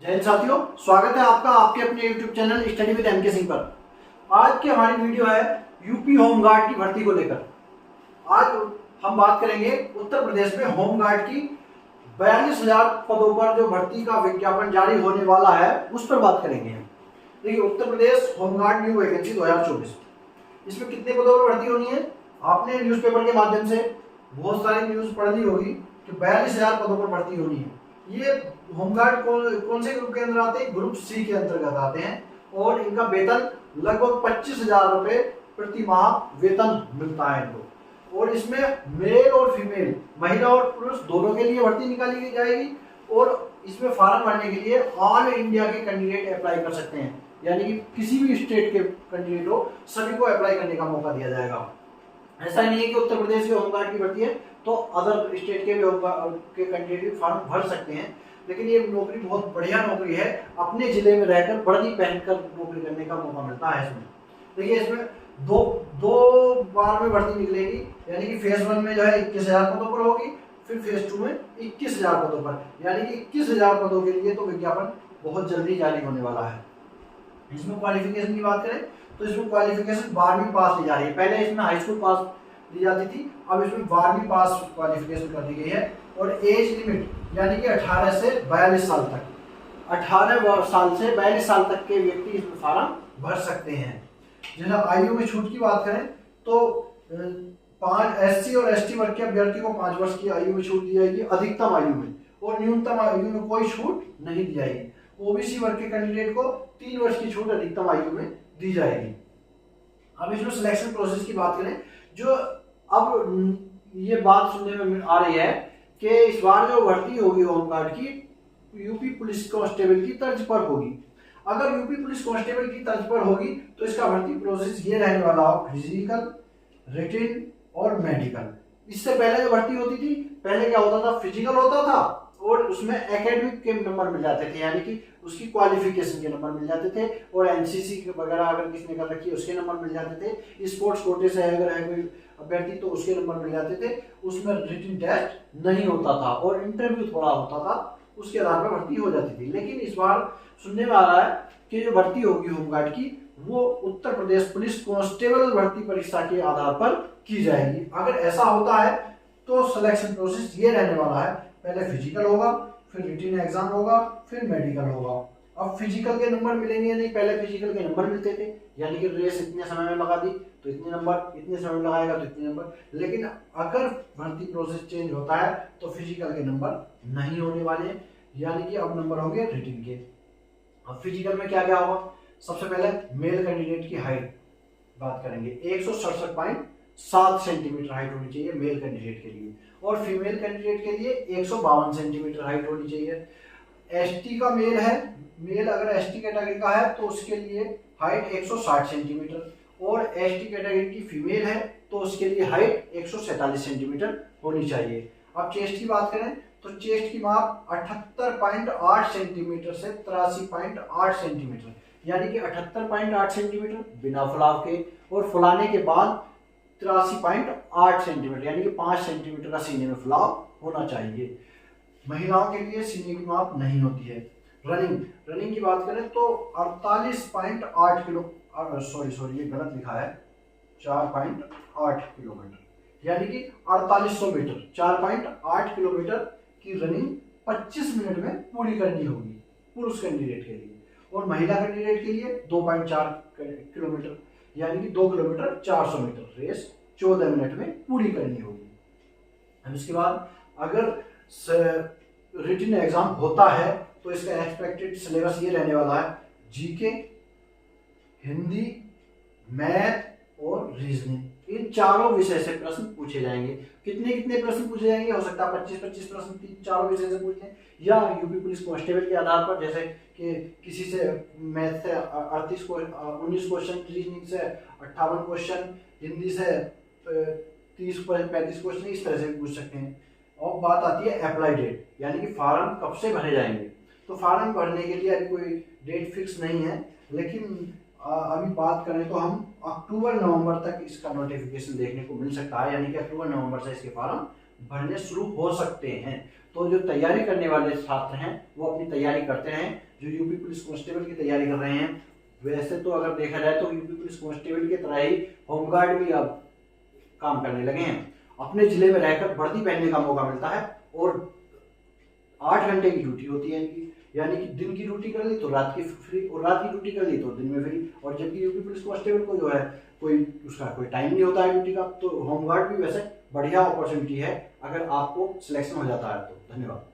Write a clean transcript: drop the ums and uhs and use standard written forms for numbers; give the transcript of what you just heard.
जय हिंद साथियों, स्वागत है आपका आपके अपने YouTube channel study with M K Singh पर। आज की हमारी वीडियो है यूपी होमगार्ड की भर्ती को लेकर। आज हम बात करेंगे उत्तर प्रदेश में होमगार्ड की 42,000 पदों पर जो भर्ती का विज्ञापन जारी होने वाला है उस पर बात करेंगे। देखिए, Uttar Pradesh home guard new vacancy 2024, इसमें कितने पदों पर भर्ती होनी है? आपने न्यूज़पेपर के माध्यम से बहुत सारी न्यूज़ पढ़ ली होगी कि 42,000 पदों पर भर्ती होनी है। ये होमगार्ड कौन से ग्रुप के अंदर आते हैं? ग्रुप सी के अंतर्गत आते हैं और इनका वेतन लगभग 25,000 रुपए प्रति माह वेतन मिलता है इनको। और इसमें मेल और फीमेल, महिला और पुरुष दोनों के लिए भर्ती निकाली जाएगी। और इसमें फॉर्म भरने के लिए ऑल इंडिया के कैंडिडेट अप्लाई कर सकते हैं, यानी कि किसी भी स्टेट के कैंडिडेट हो सभी को अप्लाई करने का मौका दिया जाएगा। ऐसा नहीं है कि उत्तर प्रदेश के होमगार्ड की भर्ती है तो अदर स्टेट के भी कैंडिडेट फॉर्म भर सकते हैं। लेकिन ये नौकरी बहुत बढ़िया नौकरी है, अपने जिले में रहकर वर्दी पहनकर नौकरी करने का मौका मिलता है इसमें। देखिए, इसमें दो बार में भर्ती निकलेगी, यानी कि फेज 1 में जो है 21,000 पदों पर होगी, फिर फेज 2 में 21,000 पदों पर, यानी कि 21,000 पदों के लिए तो विज्ञापन बहुत जल्दी जारी होने वाला है। इसमें क्वालिफिकेशन की बात करें तो इसमें क्वालिफिकेशन 12वीं पास ली जा रही है। पहले इसमें हाई स्कूल पास ली जाती थी, अब इसमें 12वीं पास क्वालिफिकेशन कर दी गई है। और एज लिमिट यानी कि 18 से 42 साल तक, 18 साल से 42 साल तक के व्यक्ति इसमें फॉर्म भर सकते हैं। जैसे आयु में छूट की बात करें तो 5 SC और ST वर्ग के अभ्यर्थी को 5 वर्ष की आयु में छूट दी जाएगी अधिकतम आयु में, और न्यूनतम आयु में कोई छूट नहीं दी जाएगी। ओबीसी वर्ग के कैंडिडेट को 3 वर्ष की छूट अधिकतम आयु में दी जाएगी। अब इसमें सिलेक्शन प्रोसेस की बात करें, जो अब ये बात सुनने में आ रही है कि इस बार जो भर्ती होगी होमगार्ड की यूपी पुलिस कांस्टेबल की तर्ज पर होगी। अगर यूपी पुलिस कांस्टेबल की तर्ज पर होगी तो इसका भर्ती प्रोसेस ये रहने वाला हो, फिजिकल, रिटन और मेडिकल। इससे पहले जो भर्ती होती थी, पहले क्या होता था, फिजिकल होता था और उसमें एकेडमिक के नंबर मिल जाते थे, यानी कि उसकी क्वालिफिकेशन के नंबर मिल जाते थे। और एनसीसी वगैरह अगर किसने कर रखी है उसके नंबर मिल जाते थे। स्पोर्ट्स कोटे से अगर है कोई अभ्यर्थी तो उसके नंबर मिल जाते थे। उसमें रिटन टेस्ट नहीं होता था और इंटरव्यू थोड़ा होता था, उसके आधार पर भर्ती हो जाती थी। लेकिन इस बार सुनने में आ रहा है कि जो भर्ती होगी होमगार्ड की वो उत्तर प्रदेश पुलिस कांस्टेबल भर्ती परीक्षा के आधार पर की जाएगी। अगर ऐसा होता है तो सिलेक्शन प्रोसेस ये रहने वाला है, पहले फिजिकल होगा, फिर रिटन एग्जाम होगा, फिर मेडिकल होगा। अब फिजिकल के नंबर मिलेंगे या नहीं? पहले फिजिकल के नंबर मिलते थे, यानी कि रेस इतने समय में लगा दी तो इतने नंबर, इतने समय में लगाएगा तो इतने नंबर। लेकिन अगर भर्ती प्रोसेस चेंज होता है तो फिजिकल के नंबर नहीं होने वाले, यानी कि अब नंबर होंगे रिटन के। अब फिजिकल में क्या क्या होगा? सबसे पहले मेल कैंडिडेट की हाइट बात करेंगे, 167.7 सेंटीमीटर हाइट होनी चाहिए मेल कैंडिडेट के लिए, और फीमेल कैंडिडेट के लिए 152 सेंटीमीटर हाइट होनी चाहिए। एसटी का मेल है, मेल अगर एसटी कैटेगरी का है तो उसके लिए हाइट 160 सेंटीमीटर, और एसटी कैटेगरी की फीमेल है तो उसके लिए हाइट 147 सेंटीमीटर होनी चाहिए। अब चेस्ट की बात करें तो चेस्ट की माप 78.8 सेंटीमीटर से 83.8 सेंटीमीटर, यानी कि 78.8 सेंटीमीटर बिना फुलाव के, और फुलाने के बाद 83.8 सेंटीमीटर, यानी कि 5 सेंटीमीटर का सीने में फुलाव होना चाहिए। महिलाओं के लिए सीने की माप नहीं होती है। रनिंग की बात करें तो 48.8 किलो, सॉरी ये गलत लिखा है, 4.8 किलोमीटर, यानी कि 4800 मीटर, 4.8 किलोमीटर की रनिंग 25 मिनट में पूरी करनी होगी पुरुष कैंडिडेट के लिए, और महिला कैंडिडेट के लिए 2.4 किलोमीटर, यानी कि 2 किलोमीटर 400 मीटर रेस 14 मिनट में पूरी करनी होगी। अब इसके बाद अगर रिटन एग्जाम होता है तो इसका एक्सपेक्टेड सिलेबस ये रहने वाला है, जीके, हिंदी, मैथ और रीजनिंग, इन चारों विषय से प्रश्न पूछे जाएंगे। कितने प्रश्न पूछे जाएंगे? हो सकता है 25 प्रश्न चारों विषय से पूछे, या यूपी पुलिस कांस्टेबल के आधार पर, जैसे कि किसी से मैथ से 19 क्वेश्चन, रीजनिंग से 58 क्वेश्चन, हिंदी से 30-35 क्वेश्चन, इस तरह से पूछ सकते हैं। और बात आती है अप्लाई डेट, यानी कि फॉर्म कब से भरे जाएंगे। तो फॉर्म भरने के लिए अभी कोई डेट फिक्स नहीं है, लेकिन अभी बात करें तो हम अक्टूबर-नवंबर तक इसका नोटिफिकेशन देखने को मिल सकता है, यानी कि अक्टूबर-नवंबर से इसके फॉर्म भरने शुरू हो सकते हैं। तो जो तैयारी करने वाले छात्र हैं वो अपनी तैयारी करते हैं, जो यूपी पुलिस कांस्टेबल की तैयारी कर रहे हैं, वैसे तो अगर देखा जाए तो यूपी पुलिस कांस्टेबल की तरह ही होमगार्ड भी अब काम करने लगे हैं। अपने जिले में रहकर वर्दी पहनने का मौका मिलता है और 8 घंटे की ड्यूटी होती है इनकी, यानी कि दिन की ड्यूटी कर ली तो रात की फ्री, और रात की ड्यूटी कर ली तो दिन में फ्री। और जबकि यूपी पुलिस कांस्टेबल को जो है कोई उसका कोई टाइम नहीं होता है ड्यूटी का। तो होमगार्ड भी वैसे बढ़िया अपॉर्चुनिटी है अगर आपको सिलेक्शन हो जाता है तो। धन्यवाद।